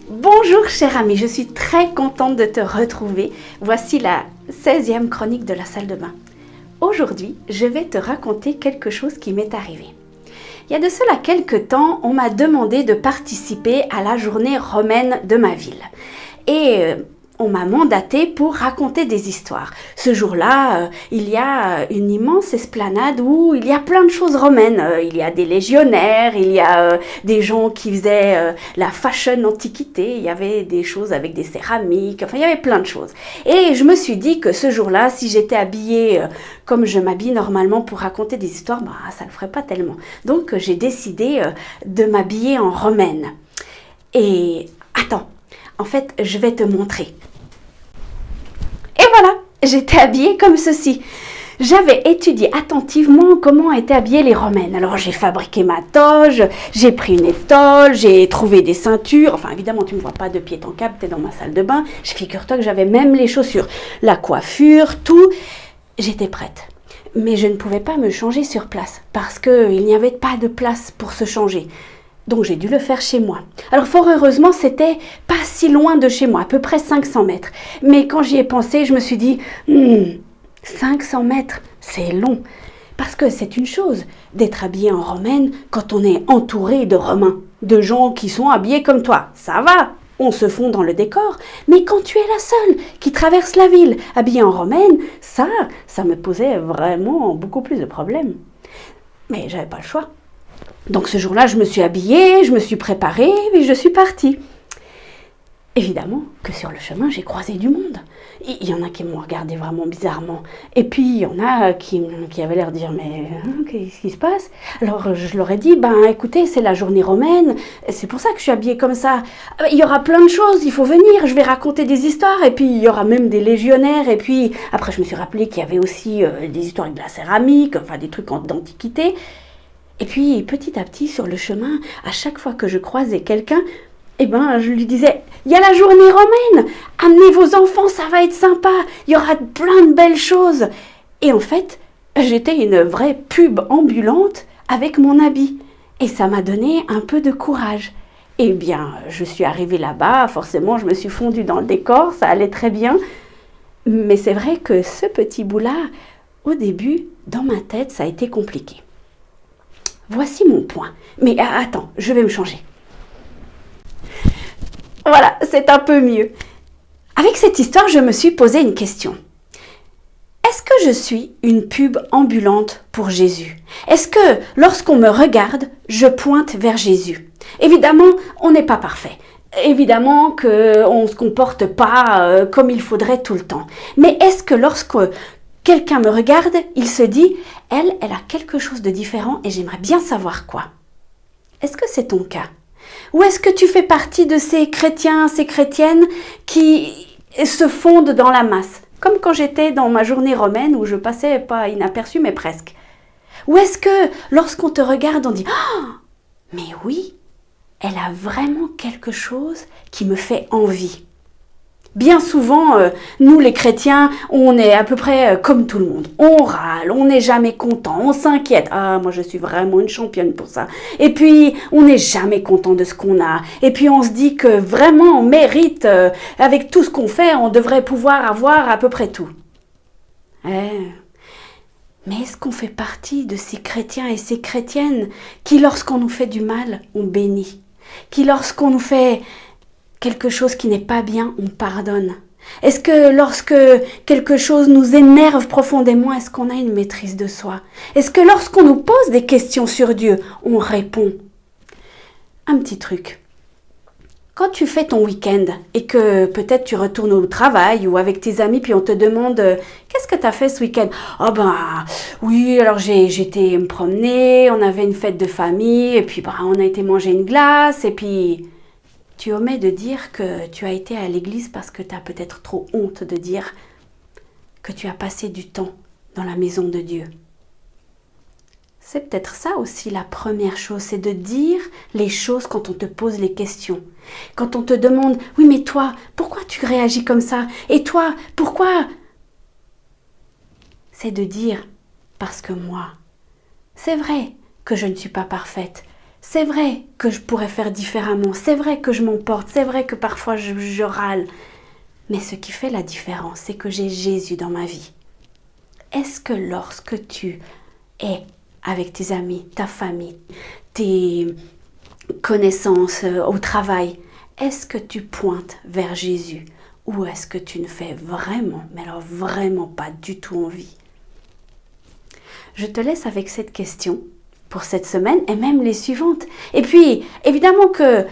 Bonjour cher ami, je suis très contente de te retrouver. Voici la 16e chronique de la salle de bain. Aujourd'hui, je vais te raconter quelque chose qui m'est arrivé. Il y a de cela quelques temps, on m'a demandé de participer à la journée romaine de ma ville. Et on m'a mandaté pour raconter des histoires. Ce jour-là, il y a une immense esplanade où il y a plein de choses romaines. Il y a des légionnaires, il y a des gens qui faisaient la fashion antiquité, il y avait des choses avec des céramiques, enfin il y avait plein de choses. Et je me suis dit que ce jour-là, si j'étais habillée comme je m'habille normalement pour raconter des histoires, ça ne le ferait pas tellement. Donc j'ai décidé de m'habiller en romaine. Et attends, en fait, je vais te montrer. Et voilà, j'étais habillée comme ceci. J'avais étudié attentivement comment étaient habillées les Romaines. Alors j'ai fabriqué ma toge, j'ai pris une étole, j'ai trouvé des ceintures. Enfin évidemment tu ne me vois pas de pied en cap, t'es dans ma salle de bain. Figure-toi que j'avais même les chaussures, la coiffure, tout. J'étais prête. Mais je ne pouvais pas me changer sur place parce qu'il n'y avait pas de place pour se changer. Donc j'ai dû le faire chez moi. Alors fort heureusement, c'était pas si loin de chez moi, à peu près 500 mètres. Mais quand j'y ai pensé, je me suis dit, 500 mètres, c'est long. Parce que c'est une chose d'être habillé en romaine quand on est entouré de Romains, de gens qui sont habillés comme toi. Ça va, on se fond dans le décor. Mais quand tu es la seule qui traverse la ville habillée en romaine, ça me posait vraiment beaucoup plus de problèmes. Mais j'avais pas le choix. Donc ce jour-là, je me suis habillée, je me suis préparée et je suis partie. Évidemment que sur le chemin, j'ai croisé du monde. Il y en a qui m'ont regardé vraiment bizarrement. Et puis, il y en a qui avaient l'air de dire « Mais qu'est-ce qui se passe ?» Alors, je leur ai dit « Écoutez, c'est la journée romaine. C'est pour ça que je suis habillée comme ça. Il y aura plein de choses, il faut venir. Je vais raconter des histoires. Et puis, il y aura même des légionnaires. Et puis, après, je me suis rappelé qu'il y avait aussi des histoires avec de la céramique, enfin des trucs d'antiquité. » Et puis, petit à petit, sur le chemin, à chaque fois que je croisais quelqu'un, je lui disais, il y a la journée romaine, amenez vos enfants, ça va être sympa, il y aura plein de belles choses. Et en fait, j'étais une vraie pub ambulante avec mon habit. Et ça m'a donné un peu de courage. Eh bien, je suis arrivée là-bas, forcément, je me suis fondue dans le décor, ça allait très bien. Mais c'est vrai que ce petit bout-là, au début, dans ma tête, ça a été compliqué. Voici mon point. Mais attends, je vais me changer. Voilà, c'est un peu mieux. Avec cette histoire, je me suis posé une question. Est-ce que je suis une pub ambulante pour Jésus? Est-ce que lorsqu'on me regarde, je pointe vers Jésus? Évidemment, on n'est pas parfait. Évidemment qu'on ne se comporte pas comme il faudrait tout le temps. Mais est-ce que lorsque quelqu'un me regarde, il se dit « Elle a quelque chose de différent et j'aimerais bien savoir quoi ». Est-ce que c'est ton cas? Ou est-ce que tu fais partie de ces chrétiens, ces chrétiennes qui se fondent dans la masse? Comme quand j'étais dans ma journée romaine où je passais pas inaperçue mais presque. Ou est-ce que lorsqu'on te regarde, on dit « Oh, mais oui, elle a vraiment quelque chose qui me fait envie ». Bien souvent, nous les chrétiens, on est à peu près comme tout le monde. On râle, on n'est jamais content, on s'inquiète. Ah, moi je suis vraiment une championne pour ça. Et puis, on n'est jamais content de ce qu'on a. Et puis, on se dit que vraiment, on mérite, avec tout ce qu'on fait, on devrait pouvoir avoir à peu près tout. Mais est-ce qu'on fait partie de ces chrétiens et ces chrétiennes qui, lorsqu'on nous fait du mal, on bénit? Qui, lorsqu'on nous fait quelque chose qui n'est pas bien, on pardonne? Est-ce que lorsque quelque chose nous énerve profondément, est-ce qu'on a une maîtrise de soi? Est-ce que lorsqu'on nous pose des questions sur Dieu, on répond? Un petit truc. Quand tu fais ton week-end et que peut-être tu retournes au travail ou avec tes amis puis on te demande qu'est-ce que tu as fait ce week-end? Oui, alors j'ai été me promener, on avait une fête de famille et puis on a été manger une glace et puis tu omets de dire que tu as été à l'église parce que tu as peut-être trop honte de dire que tu as passé du temps dans la maison de Dieu. C'est peut-être ça aussi la première chose, c'est de dire les choses quand on te pose les questions. Quand on te demande « Oui, mais toi, pourquoi tu réagis comme ça? Et toi, pourquoi ?» C'est de dire « Parce que moi, c'est vrai que je ne suis pas parfaite, c'est vrai que je pourrais faire différemment, c'est vrai que je m'emporte, c'est vrai que parfois je râle. Mais ce qui fait la différence, c'est que j'ai Jésus dans ma vie. Est-ce que lorsque tu es avec tes amis, ta famille, tes connaissances au travail, est-ce que tu pointes vers Jésus ou est-ce que tu ne fais vraiment, mais alors vraiment pas du tout envie? Je te laisse avec cette question pour cette semaine et même les suivantes. Et puis, évidemment que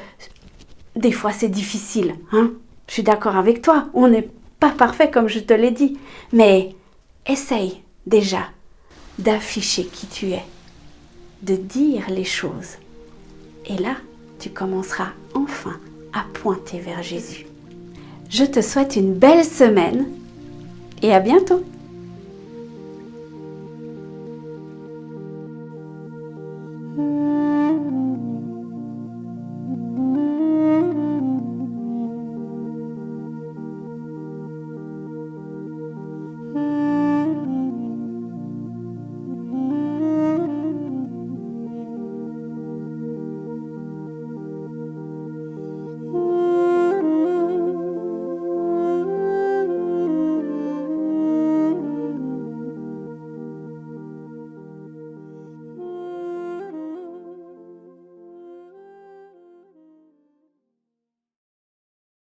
des fois c'est difficile, hein? Je suis d'accord avec toi, on n'est pas parfait comme je te l'ai dit, mais essaye déjà d'afficher qui tu es, de dire les choses. Et là, tu commenceras enfin à pointer vers Jésus. Je te souhaite une belle semaine et à bientôt.